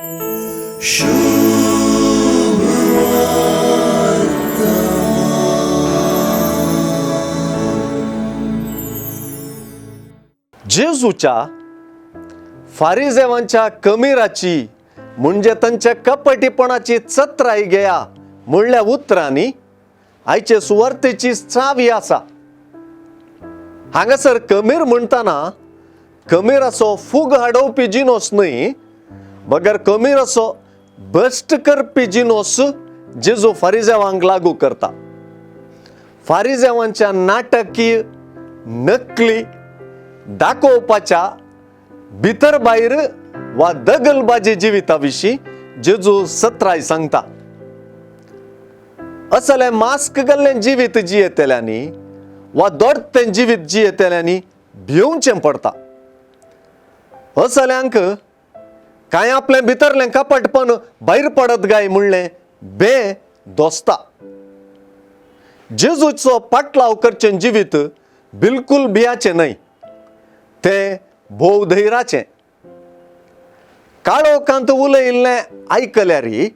जेजूच्या फारिजेवांच्या कमीराची म्हणजे तांच्या कपटीपणाची चत्राई गेया म्हणल्या उतरांनी आयचे सुवार्तेची चावी आसा। हांगासर कमीर म्हणताना कमीर असो फूग हाडोवपी जिनोस न्हय, बगर कमीर असो भ्रश्ट करपी जिनोस जेजू फारिजेवांक लागू करता। फारिजेवांच्या नाटकीय नकली दाखोवपाच्या भितर भायर वा दगलबाजी जिविताविशीं जेजू सत्राय सांगता। असले मास्क घाल्लें जिवीत जियेतल्यांनी वा दोडतें जिवीत जियेतल्यांनी भिवचें पडटा। असल्यांक कांय आपलें भितरलें कपटपण भायर पडत गाय म्हणलें बे दोस्ता। जेजूचो पाटलाव करचें जिवीत बिलकुल भियाचें न्हय, तें भोव धैर्याचें। काळोखांत उलयिल्लें आयकल्यारी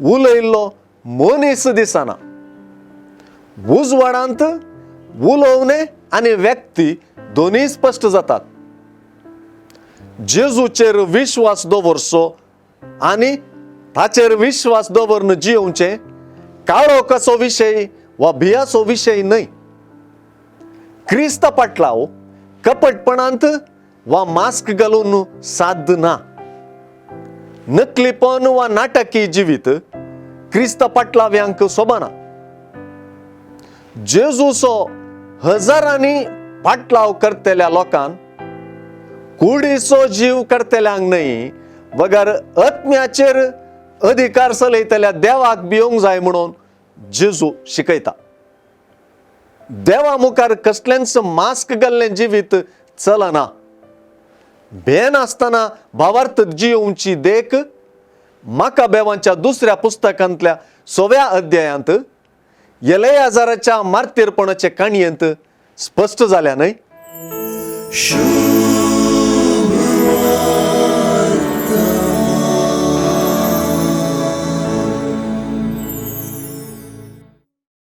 उलयिल्लो मनीस दिसना। उजवाडांत उलोवणे आनी व्यक्ती दोनूय स्पश्ट जातात। जेजूचेर विश्वास दवरचो आनी ताचेर विश्वास दवरन जियोवचें काळोखाचो विशय वा भियाचो विशय न्हय। क्रिस्त पाटलाव कपटपणांत वा मास्क घालून साध्य ना। नकलीपण वा नाटकी जिवीत क्रिस्त पाटलाव्यांक सोबना। जेजूचो हजारांनी पाटलाव करतल्या लोकांक कुडीचो जीव करतल्यांक न्हय, बगर आत्म्याचेर अधिकार चलयतल्या देवाक भिवंक जाय म्हणून जेजू शिकयता। देवा मुखार कसलेंच मास्क घाल्लें जिवीत चलना। भेन आसतना भावार्थ जियोवची देख माकाबेवांच्या दुसऱ्या पुस्तकांतल्या 6व्या अध्यायांत एलेयाजाराच्या मार्तीरपणाचे काणयेंत स्पश्ट जाल्या न्हय।